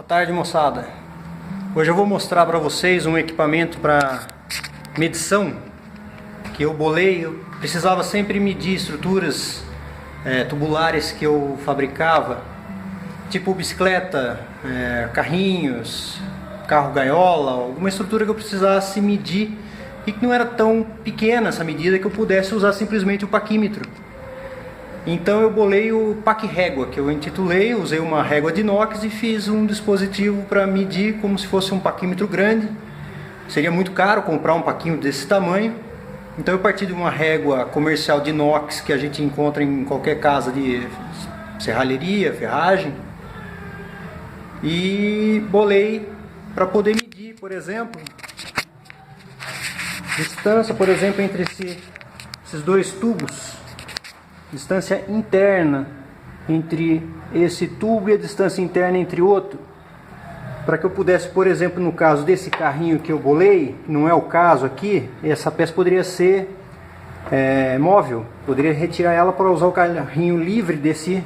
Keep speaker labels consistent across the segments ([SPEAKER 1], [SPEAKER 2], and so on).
[SPEAKER 1] tarde, moçada. Hoje eu vou mostrar para vocês um equipamento para medição que eu bolei. Eu precisava sempre medir estruturas tubulares que eu fabricava, tipo bicicleta, carrinhos, carro gaiola, alguma estrutura que eu precisasse medir e que não era tão pequena essa medida que eu pudesse usar simplesmente o paquímetro. Então eu bolei o paquirrégua, que eu intitulei, usei uma régua de inox e fiz um dispositivo para medir como se fosse um paquímetro grande. Seria muito caro comprar um paquímetro desse tamanho. Então eu parti de uma régua comercial de inox que a gente encontra em qualquer casa de serralheria, ferragem. E bolei para poder medir, por exemplo, distância, por exemplo, entre esses dois tubos. Distância interna entre esse tubo e a distância interna entre outro, para que eu pudesse, por exemplo, no caso desse carrinho que eu bolei, não é o caso aqui, essa peça poderia ser móvel, poderia retirar ela para usar o carrinho livre desse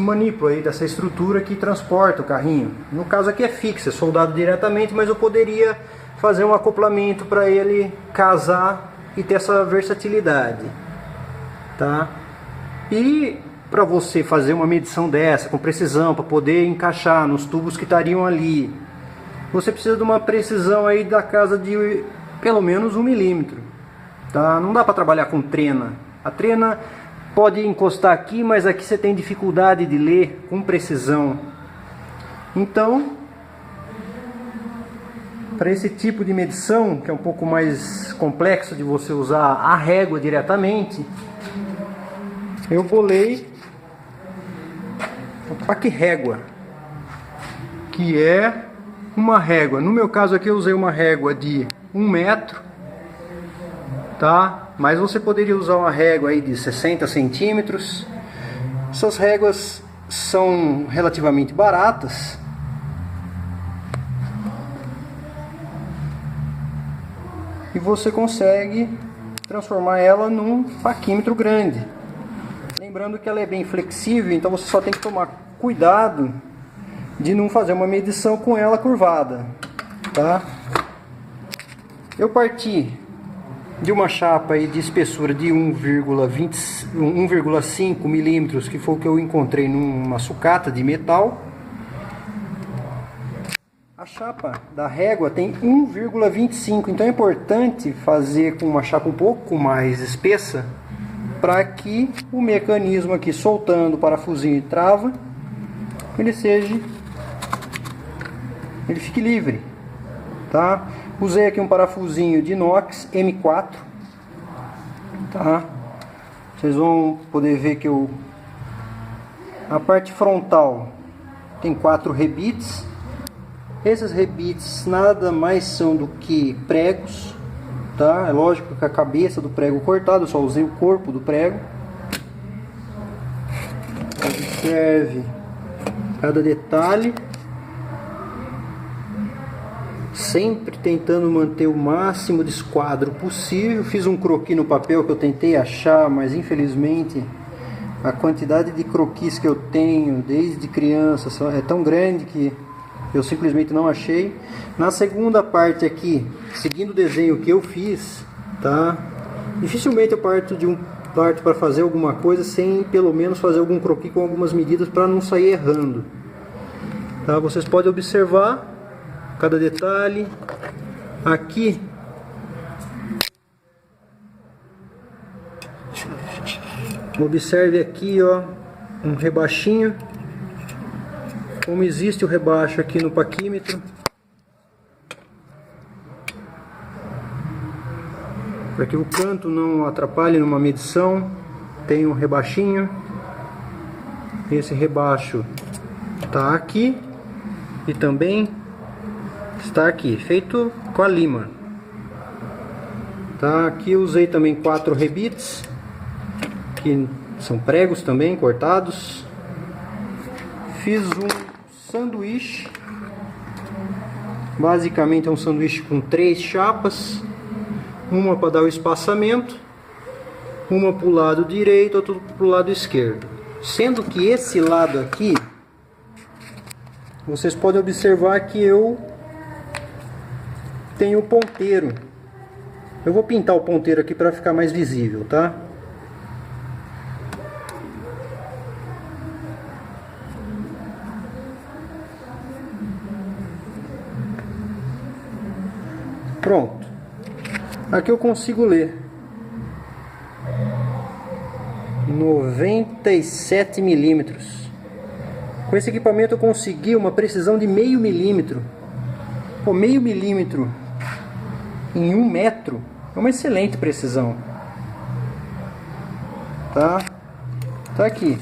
[SPEAKER 1] manípulo aí, dessa estrutura que transporta o carrinho. No caso aqui é fixo, é soldado diretamente, mas eu poderia fazer um acoplamento para ele casar e ter essa versatilidade. Tá? E para você fazer uma medição dessa com precisão, para poder encaixar nos tubos que estariam ali, você precisa de uma precisão aí da casa de pelo menos 1 milímetro. Tá? Não dá para trabalhar com trena. A trena pode encostar aqui, mas aqui você tem dificuldade de ler com precisão. Então, para esse tipo de medição, que é um pouco mais complexo de você usar a régua diretamente, eu bolei o paquirrégua, que é uma régua. No meu caso aqui eu usei uma régua de 1 metro, tá? Mas você poderia usar uma régua aí de 60 centímetros. Essas réguas são relativamente baratas. E você consegue transformar ela num paquímetro grande. Lembrando que ela é bem flexível, então você só tem que tomar cuidado de não fazer uma medição com ela curvada, tá? Eu parti de uma chapa aí de espessura de 1,5 milímetros, que foi o que eu encontrei numa sucata de metal. A chapa da régua tem 1,25, então é importante fazer com uma chapa um pouco mais espessa, para que o mecanismo aqui soltando o parafusinho e trava, ele fique livre, tá? Usei aqui um parafusinho de inox M4, tá? Vocês vão poder ver que a parte frontal tem 4 rebites. Esses rebites nada mais são do que pregos, tá? É lógico que a cabeça do prego cortada, eu só usei o corpo do prego. Observe cada detalhe, sempre tentando manter o máximo de esquadro possível. Fiz um croquis no papel que eu tentei achar, mas infelizmente a quantidade de croquis que eu tenho desde criança é tão grande que eu simplesmente não achei. Na segunda parte aqui, seguindo o desenho que eu fiz, tá? Dificilmente eu parto para fazer alguma coisa sem pelo menos fazer algum croquis com algumas medidas para não sair errando. Tá? Vocês podem observar cada detalhe. Aqui observe aqui, ó, um rebachinho. Como existe o rebaixo aqui no paquímetro, para que o canto não atrapalhe numa medição, tem um rebaixinho. Esse rebaixo está aqui e também está aqui, feito com a lima. Tá? Aqui eu usei também 4 rebites, que são pregos também cortados. Fiz um sanduíche, basicamente é um sanduíche com 3 chapas, uma para dar o espaçamento, uma para o lado direito, outra para o lado esquerdo. Sendo que esse lado aqui vocês podem observar que eu tenho o ponteiro. Eu vou pintar o ponteiro aqui para ficar mais visível, tá? Pronto. Aqui eu consigo ler 97 milímetros. Com esse equipamento eu consegui uma precisão de meio milímetro. Pô, meio milímetro em 1 metro é uma excelente precisão. Tá? Tá aqui.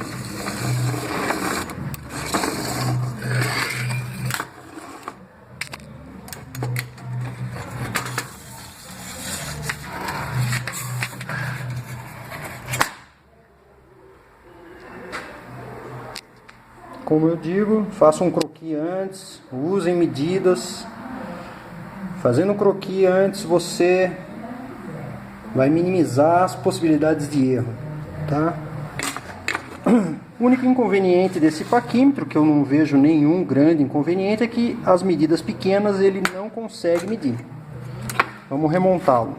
[SPEAKER 1] Como eu digo, faça um croquis antes, usem medidas. Fazendo um croquis antes, você vai minimizar as possibilidades de erro, tá? O único inconveniente desse paquímetro, que eu não vejo nenhum grande inconveniente, é que as medidas pequenas ele não consegue medir. Vamos remontá-lo.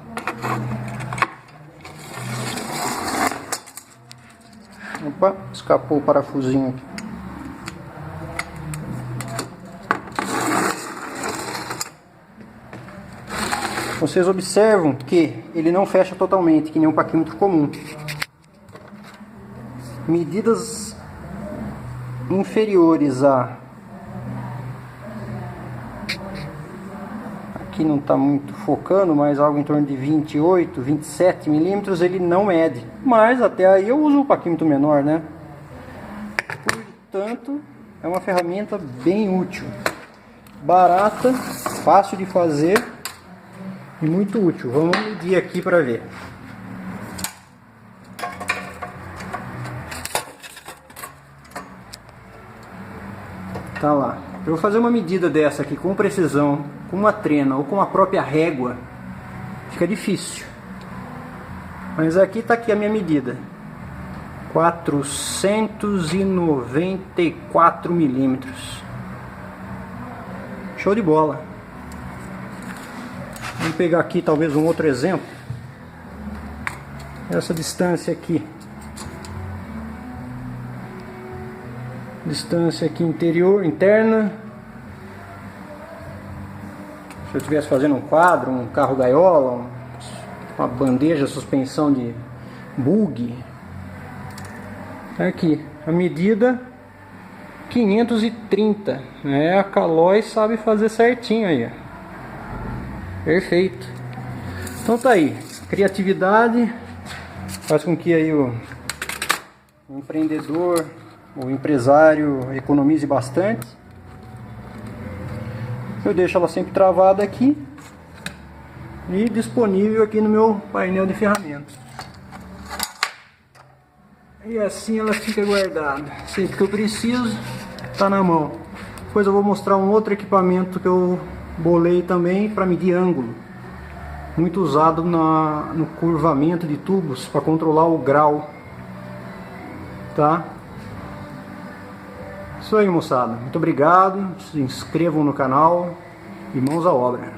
[SPEAKER 1] Opa, escapou o parafusinho aqui. Vocês observam que ele não fecha totalmente, que nem um paquímetro comum. Medidas inferiores a... Aqui não está muito focando, mas algo em torno de 28, 27 milímetros ele não mede. Mas até aí eu uso um paquímetro menor, né? Portanto, é uma ferramenta bem útil. Barata, fácil de fazer. E muito útil. Vamos medir aqui para ver. Tá lá. Eu vou fazer uma medida dessa aqui com precisão, com uma trena ou com a própria régua. Fica difícil. Mas aqui tá aqui a minha medida. 494 milímetros. Show de bola. Vamos pegar aqui talvez um outro exemplo. Essa distância aqui. Distância aqui interna. Se eu estivesse fazendo um quadro, um carro gaiola, uma bandeja, suspensão de bug. Aqui, a medida 530. A Caloi sabe fazer certinho aí. Perfeito. Então tá aí. Criatividade faz com que aí o empreendedor, o empresário economize bastante. Eu deixo ela sempre travada aqui e disponível aqui no meu painel de ferramentas. E assim ela fica guardada. Sempre que eu preciso, tá na mão. Depois eu vou mostrar um outro equipamento que eu bolei também para medir ângulo. Muito usado no curvamento de tubos para controlar o grau. Tá? Isso aí, moçada. Muito obrigado. Se inscrevam no canal e mãos à obra.